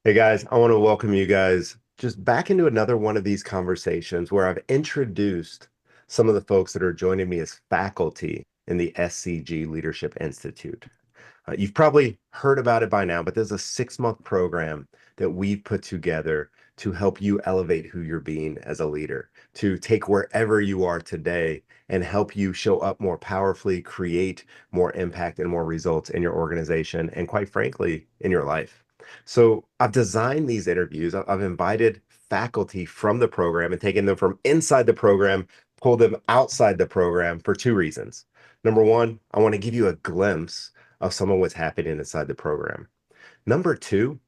Hey guys, I want to welcome you guys just back into another one of these conversations where I've introduced some of the folks that are joining me as faculty in the SCG Leadership Institute. You've probably heard about it by now, but there's a 6-month program that we've put together to help you elevate who you're being as a leader, to take wherever you are today and help you show up more powerfully, create more impact and more results in your organization, and quite frankly, in your life. So I've designed these interviews. I've invited faculty from the program and taken them from inside the program, pulled them outside the program for two reasons. Number one, I want to give you a glimpse of some of what's happening inside the program. Number two,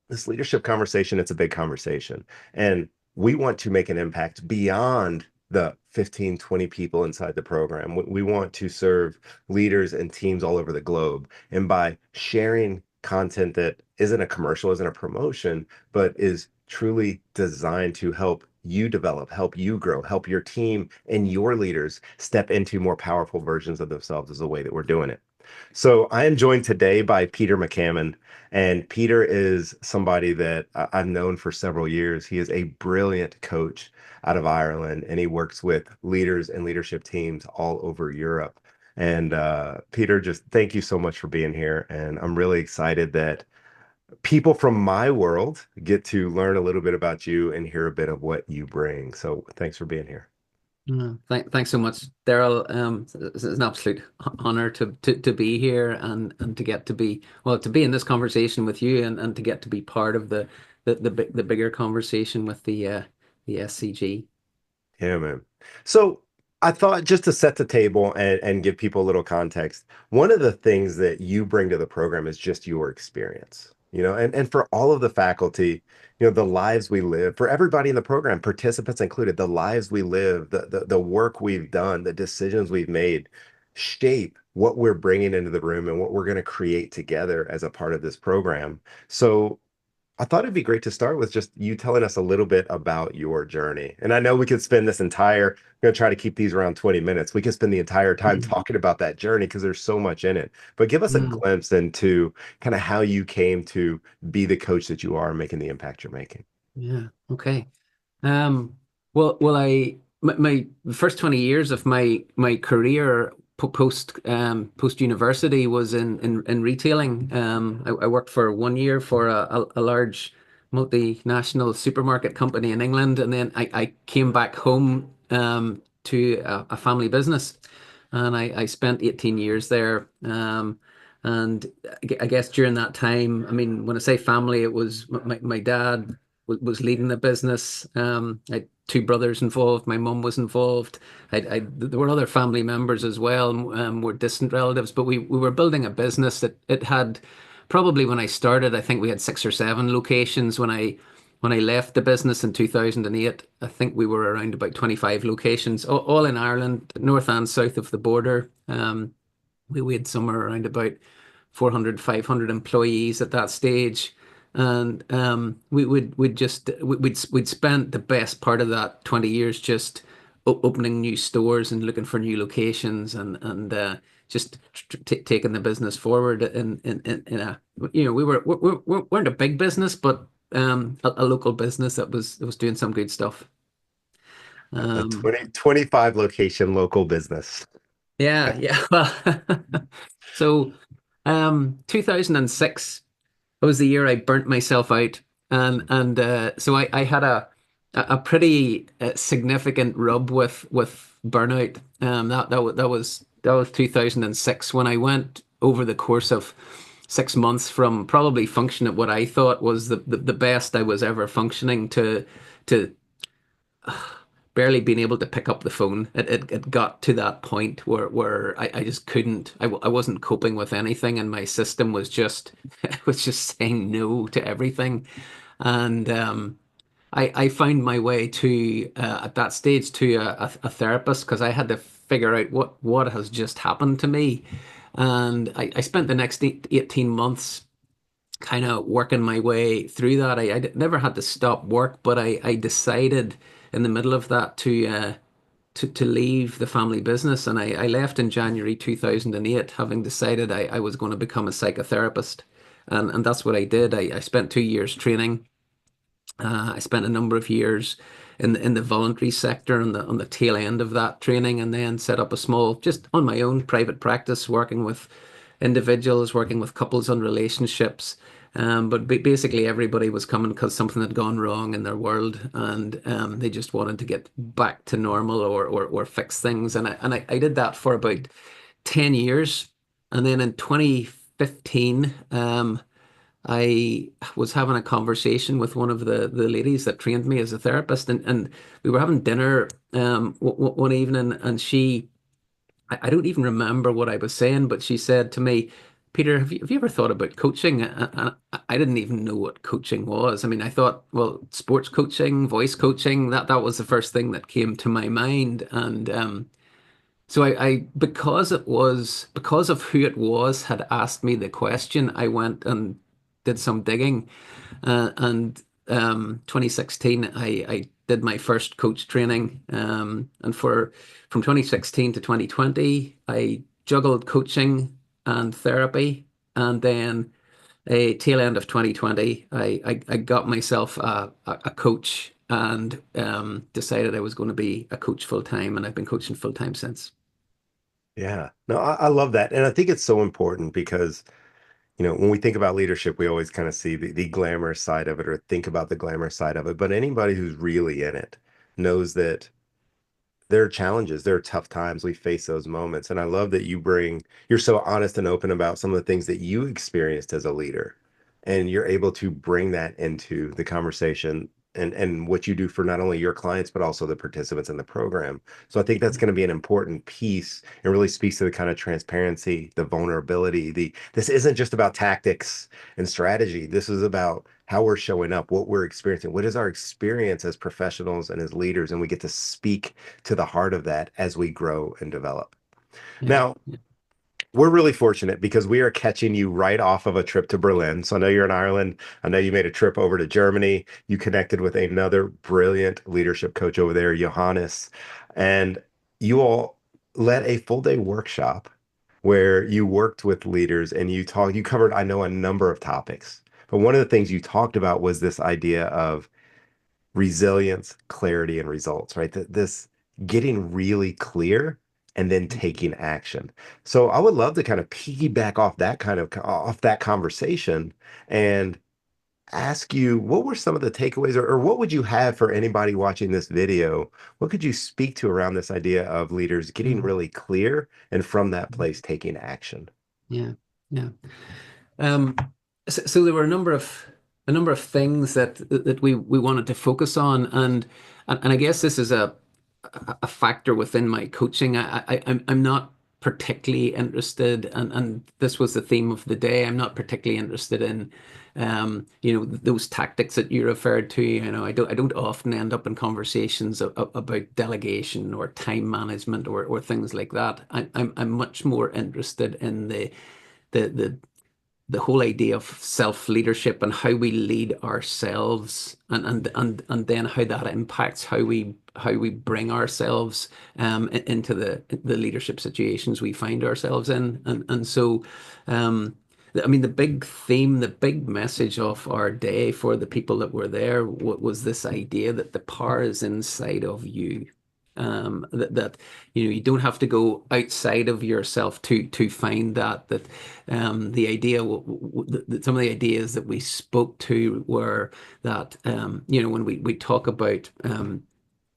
this leadership conversation, it's a big conversation. And we want to make an impact beyond the 15, 20 people inside the program. We want to serve leaders and teams all over the globe. And by sharing content that isn't a commercial, isn't a promotion, but is truly designed to help you develop, help you grow, help your team and your leaders step into more powerful versions of themselves is the way that we're doing it. So I am joined today by Peter McCammon, and Peter is somebody that I've known for several years. He is a brilliant coach out of Ireland, and he works with leaders and leadership teams all over Europe. And Peter, just thank you so much for being here. And I'm really excited that people from my world get to learn a little bit about you and hear a bit of what you bring. So thanks for being here. Thanks so much, Deryl. It's an absolute honor to be here and to get to be to be in this conversation with you and to get to be part of the bigger conversation with the SCG. Yeah, man. So I thought just to set the table and give people a little context, one of the things that you bring to the program is just your experience, and for all of the faculty, the lives we live, for everybody in the program, participants included, the lives we live, the work we've done, the decisions we've made shape what we're bringing into the room and what we're going to create together as a part of this program. So I thought it'd be great to start with just you telling us a little bit about your journey. And I know we could spend this entire, I'm going to try to keep these around 20 minutes. We could spend the entire time talking about that journey because there's so much in it. But give us a Mm, glimpse into kind of how you came to be the coach that you are, making the impact you're making. yeah. Okay. Um, my first 20 years of my career post university was in retailing. I worked for 1 year for a large multinational supermarket company in England, and then I came back home to a family business, and I spent 18 years there. And I guess during that time, I mean, when I say family, it was my dad was leading the business. I had two brothers involved. My mum was involved. There were other family members as well, were distant relatives, but we were building a business that it had probably when I started, I think we had 6 or 7 locations. When I left the business in 2008, I think we were around about 25 locations, all in Ireland, north and south of the border. We had somewhere around about 400, 500 employees at that stage. And we'd spent the best part of that 20 years just opening new stores and looking for new locations and just taking the business forward in a we weren't a big business, but a local business that was doing some good stuff. A Um, 25 location local business. yeah, yeah. Well, so 2006 was the year I burnt myself out, and so I had a pretty significant rub with burnout. That was 2006 when I went over the course of 6 months from probably function at what I thought was the best I was ever functioning to barely being able to pick up the phone. It got to that point where I just couldn't. I wasn't coping with anything, and my system was just it was just saying no to everything. And I found my way to at that stage to a therapist because I had to figure out what has just happened to me. And I spent the next 18 months kind of working my way through that. I never had to stop work, but I decided in the middle of that to leave the family business, and I left in January 2008, having decided I was going to become a psychotherapist. And that's what I did. I spent 2 years training. I spent a number of years in the voluntary sector on the tail end of that training, and then set up a small, just on my own private practice, working with individuals, working with couples on relationships. But basically, everybody was coming because something had gone wrong in their world, and they just wanted to get back to normal, or fix things. And I did that for about 10 years. And then in 2015, I was having a conversation with one of the ladies that trained me as a therapist, and we were having dinner one evening, and I don't even remember what I was saying, but she said to me, Peter, have you ever thought about coaching? And I didn't even know what coaching was. I mean, I thought, well, sports coaching, voice coaching, that was the first thing that came to my mind. And so because of who it was had asked me the question, I went and did some digging. And 2016, I did my first coach training. And from 2016 to 2020, I juggled coaching and therapy. And then a tail end of 2020, I got myself a coach, and decided I was going to be a coach full time. And I've been coaching full time since. Yeah. No, I love that. And I think it's so important because, when we think about leadership, we always kind of see the glamorous side of it or think about the glamorous side of it. But anybody who's really in it knows that there are challenges, there are tough times. We face those moments. And I love that you're so honest and open about some of the things that you experienced as a leader. And you're able to bring that into the conversation and what you do for not only your clients, but also the participants in the program. So I think that's going to be an important piece and really speaks to the kind of transparency, the vulnerability. This isn't just about tactics and strategy. This is about how we're showing up, what we're experiencing, what is our experience as professionals and as leaders, and we get to speak to the heart of that as we grow and develop. Yeah. Now, we're really fortunate because we are catching you right off of a trip to Berlin. So I know you're in Ireland. I know you made a trip over to Germany. You connected with another brilliant leadership coach over there, Johannes, and you all led a full day workshop where you worked with leaders and you covered, I know, a number of topics. But one of the things you talked about was this idea of resilience, clarity, and results, right? This getting really clear and then taking action. So I would love to kind of piggyback off that conversation and ask you what were some of the takeaways, or what would you have for anybody watching this video? What could you speak to around this idea of leaders getting Mm. really clear and from that place taking action? Yeah. Yeah. Um, so there were a number of things that we wanted to focus on, and I guess this is a factor within my coaching. I'm not particularly interested, and this was the theme of the day. I'm not particularly interested in those tactics that you referred to. I don't often end up in conversations about delegation or time management, or things like that. I'm much more interested in the the the whole idea of self-leadership and how we lead ourselves, and then how that impacts how we bring ourselves into the leadership situations we find ourselves in. And so I mean, the big theme, the big message of our day for the people that were there was this idea that the power is inside of you. That you don't have to go outside of yourself to find that the idea that some of the ideas that we spoke to were that when we talk about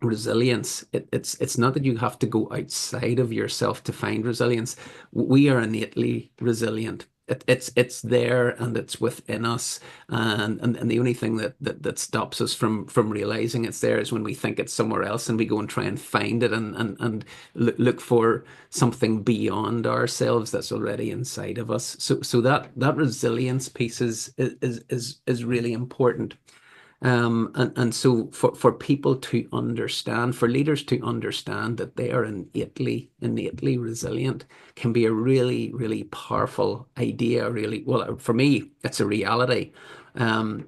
resilience, it's not that you have to go outside of yourself to find resilience. We are innately resilient. It's there, and it's within us, and the only thing that stops us from realizing it's there is when we think it's somewhere else, and we go and try and find it, and look for something beyond ourselves that's already inside of us. So that resilience piece is really important. And so for people to understand, for leaders to understand that they are innately resilient, can be a really, really powerful idea. Really, well, for me, it's a reality. Um,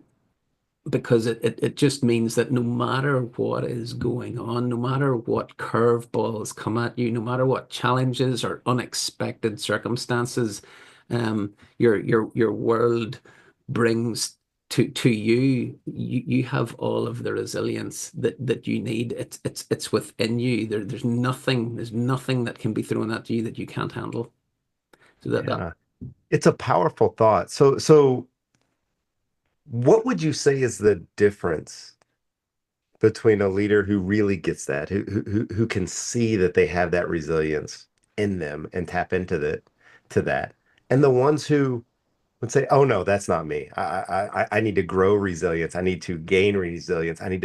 because it just means that no matter what is going on, no matter what curveballs come at you, no matter what challenges or unexpected circumstances your world brings to you, you have all of the resilience that you need. It's within you. There's nothing that can be thrown at you that you can't handle. So that Yeah. It's a powerful thought. So what would you say is the difference between a leader who really gets that, who can see that they have that resilience in them and tap into that, and the ones who would say, "Oh no, that's not me. I need to grow resilience. I need to gain resilience. I need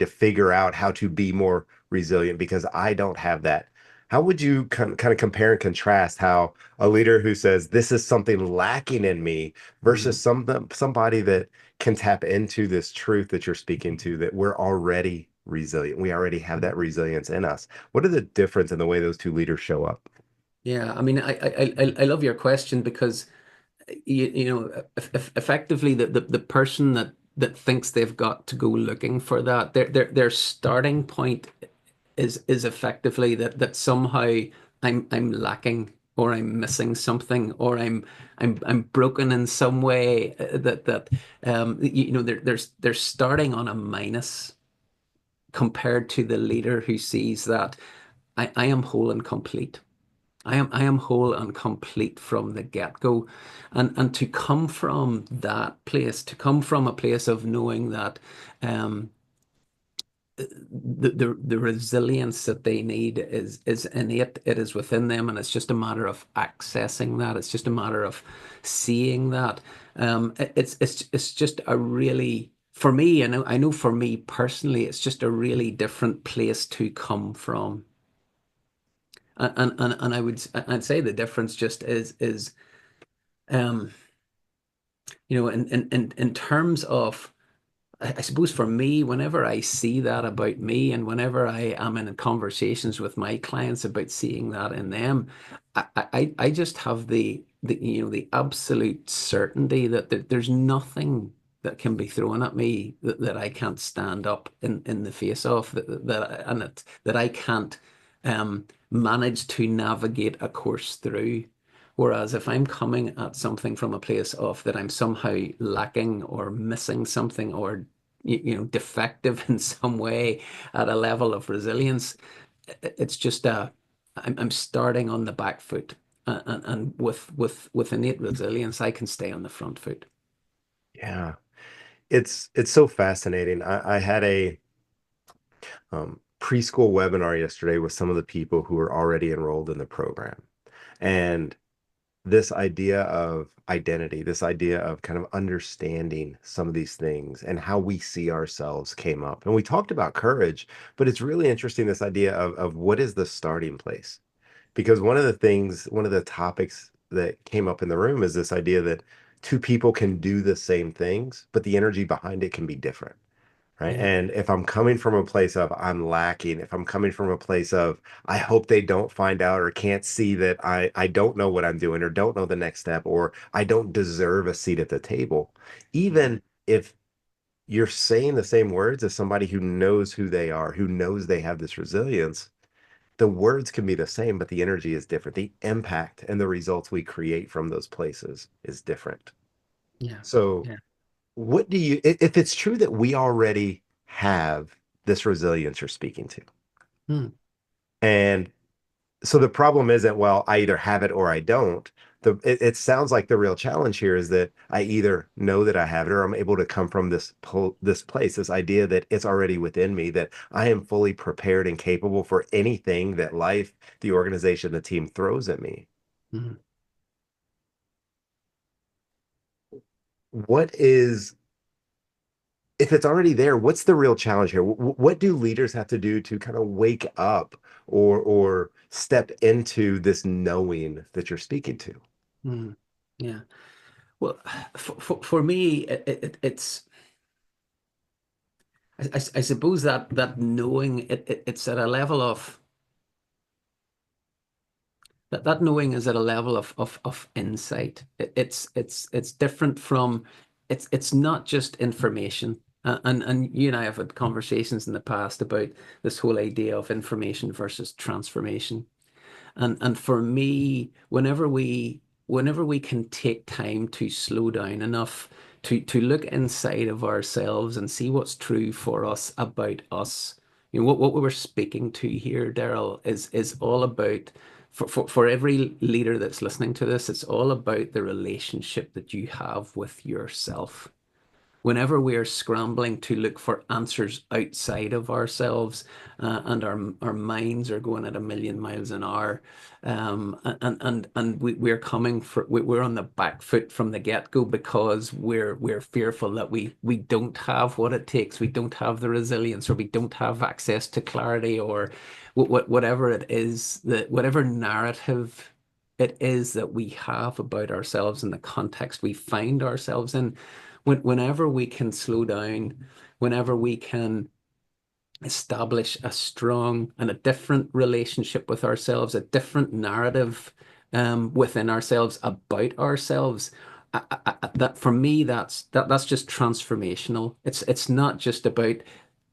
to figure out how to be more resilient because I don't have that." How would you kind of compare and contrast how a leader who says this is something lacking in me versus mm, somebody that can tap into this truth that you're speaking to, that we're already resilient. We already have that resilience in us. What are the difference in the way those two leaders show up? yeah, I mean, I love your question because you know, effectively the person that thinks they've got to go looking for that, their starting point is effectively that somehow I'm lacking, or I'm missing something, or I'm broken in some way, you know, they're starting on a minus compared to the leader who sees that I am whole and complete. I am whole and complete from the get-go. And to come from that place, to come from a place of knowing that um, the resilience that they need is innate, it is within them, and it's just a matter of accessing that. It's just a matter of seeing that. It's just a really, for me, I know for me personally, it's just a really different place to come from. And I'd say the difference just is um in terms of, I suppose for me, whenever I see that about me, and whenever I am in conversations with my clients about seeing that in them, I just have the absolute certainty that there's nothing that can be thrown at me that I can't stand up in the face of, that I can't manage to navigate a course through. Whereas if I'm coming at something from a place of that I'm somehow lacking or missing something, or defective in some way at a level of resilience, it's just I'm starting on the back foot, and with innate resilience I can stay on the front foot. Yeah, it's so fascinating. I had a preschool webinar yesterday with some of the people who are already enrolled in the program. And this idea of identity, this idea of kind of understanding some of these things and how we see ourselves came up. And we talked about courage, but it's really interesting, this idea of what is the starting place? Because one of the topics that came up in the room is this idea that two people can do the same things, but the energy behind it can be different. Right. Yeah. And if I'm coming from a place of I'm lacking, if I'm coming from a place of I hope they don't find out or can't see that I don't know what I'm doing or don't know the next step or I don't deserve a seat at the table, even if you're saying the same words as somebody who knows who they are, who knows they have this resilience, the words can be the same, but the energy is different. The impact and the results we create from those places is different. Yeah. So Yeah. what do you, if it's true that we already have this resilience you're speaking to, Hmm. and so the problem isn't, well, I either have it or I don't. It sounds like the real challenge here is that I either know that I have it or I'm able to come from this place, this idea that it's already within me, that I am fully prepared and capable for anything that life, the organization, the team throws at me. Hmm. What is if it's already there, what's the real challenge here? What do leaders have to do to kind of wake up or step into this knowing that you're speaking to? Hmm. Yeah. Well, for me, it's I suppose that knowing, it's at a level of that knowing is at a level of insight. It's different from, it's not just information. And you and I have had conversations in the past about this whole idea of information versus transformation. And for me, whenever whenever we can take time to slow down enough to look inside of ourselves and see what's true for us about us. You know, what we were speaking to here, Deryl, is all about for every leader that's listening to this, it's all about the relationship that you have with yourself. Whenever we are scrambling to look for answers outside of ourselves, and our minds are going at a million miles an hour, and we're coming for we're on the back foot from the get-go because we're fearful that we don't have what it takes, we don't have the resilience, or we don't have access to clarity, or whatever it is, that whatever narrative it is that we have about ourselves and the context we find ourselves in. Whenever we can slow down, whenever we can establish a strong and a different relationship with ourselves, a different narrative within ourselves about ourselves. That for me, that's just transformational. It's not just about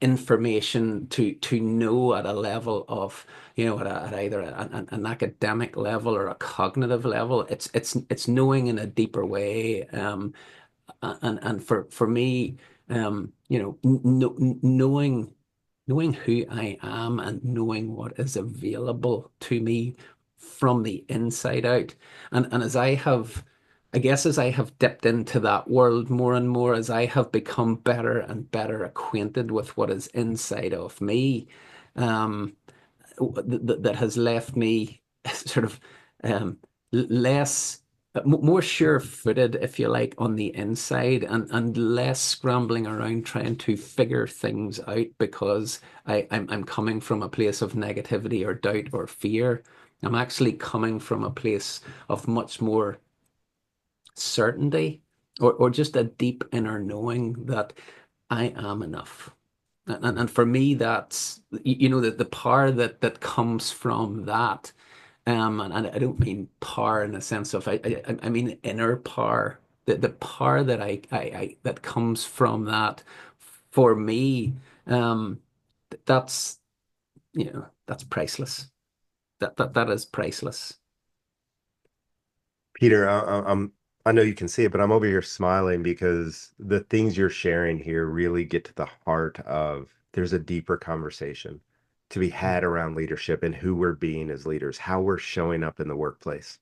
information to know at a level of, at either an academic level or a cognitive level. It's knowing in a deeper way. And for me, knowing who I am and knowing what is available to me from the inside out. And I guess as I have dipped into that world more and more, as I have become better and better acquainted with what is inside of me, um, that has left me sort of less, more sure-footed, if you like, on the inside, and less scrambling around trying to figure things out because I'm coming from a place of negativity or doubt or fear. I'm actually coming from a place of much more certainty, or just a deep inner knowing that I am enough. And for me, that's, the power that comes from that. And I don't mean power in the sense of, I mean inner power. The power that that comes from that, for me, that's, that's priceless. That is priceless. Peter, I know you can see it, but I'm over here smiling because the things you're sharing here really get to the heart of there's a deeper conversation to be had around leadership and who we're being as leaders, how we're showing up in the workplace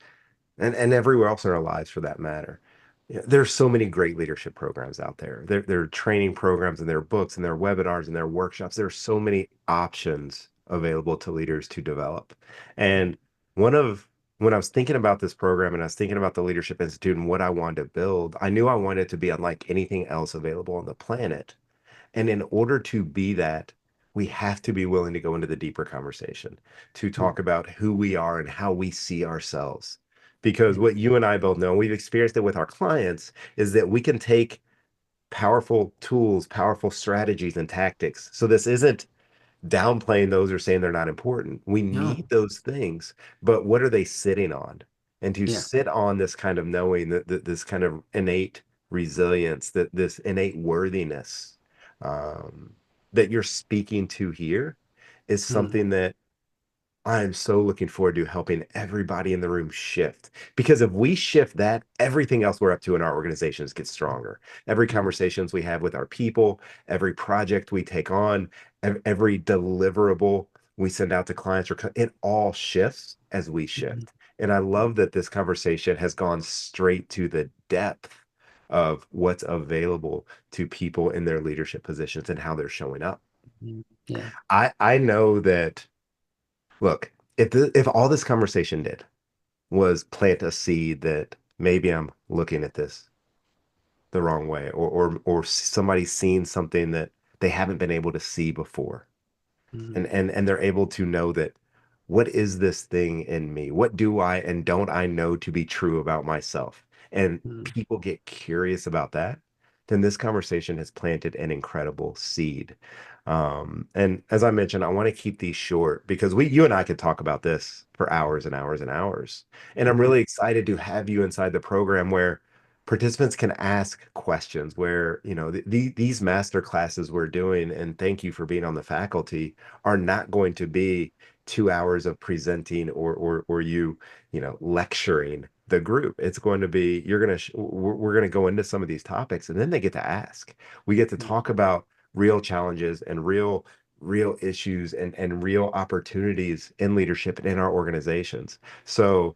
and everywhere else in our lives for that matter. Yeah, there's so many great leadership programs out there. There are training programs and there are books and there are webinars and there are workshops. There are so many options available to leaders to develop. And one of when I was thinking about this program and I was thinking about the Leadership Institute and what I wanted to build, I knew I wanted it to be unlike anything else available on the planet. And in order to be that, we have to be willing to go into the deeper conversation, to Mm, talk about who we are and how we see ourselves. Because yeah. what you and I both know, and we've experienced it with our clients, is that we can take powerful tools, powerful strategies and tactics. So this isn't downplaying those or saying they're not important. We need No. those things, but what are they sitting on? And to Yeah. sit on this kind of knowing that this kind of innate resilience, that this innate worthiness um, that you're speaking to here is Mm, something that I'm so looking forward to helping everybody in the room shift. Because if we shift that, everything else we're up to in our organizations gets stronger. Every mm, conversations we have with our people, every project we take on, every deliverable we send out to clients, it all shifts as we mm, shift. And I love that this conversation has gone straight to the depth of what's available to people in their leadership positions and how they're showing up. yeah. I know that. Look, if all this conversation did was plant a seed that maybe I'm looking at this the wrong way, or somebody's seen something that they haven't been able to see before, Mm, and they're able to know that what is this thing in me? What do I and don't I know to be true about myself? And mm, people get curious about that, then this conversation has planted an incredible seed. And as I mentioned, I want to keep these short because you and I could talk about this for hours and hours and hours. And I'm mhm, really excited to have you inside the program where participants can ask questions where, these master classes we're doing, and thank you for being on the faculty, are not going to be 2 hours of presenting or you lecturing. the group. It's going to be, you're going to, we're going to go into some of these topics and then they get to ask. We get to talk about real challenges and real issues and real opportunities in leadership and in our organizations. So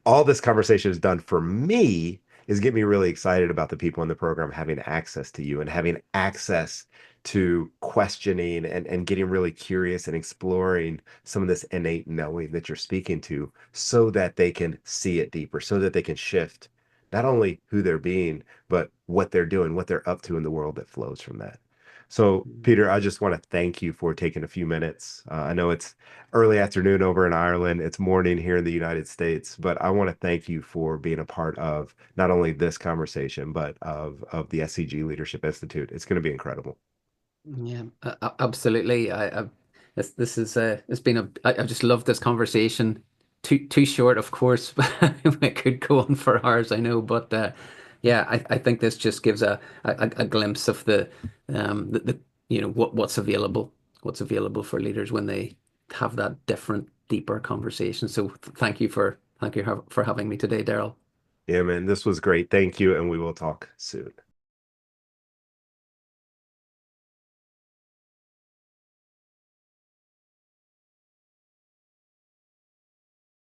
all this conversation has done for me is get me really excited about the people in the program having access to you and having access to questioning and getting really curious and exploring some of this innate knowing that you're speaking to so that they can see it deeper, so that they can shift not only who they're being, but what they're doing, what they're up to in the world that flows from that. So, Peter, I just want to thank you for taking a few minutes. I know it's early afternoon over in Ireland. It's morning here in the United States, but I want to thank you for being a part of not only this conversation, but of the SCG Leadership Institute. It's going to be incredible. Yeah, absolutely. This is it's been I've just loved this conversation. Too short, of course, but it could go on for hours, I know. But yeah, I think this just gives a glimpse of the what's available for leaders when they have that different, deeper conversation. So thank you for having me today, Daryl. Yeah, man, this was great. Thank you, and we will talk soon.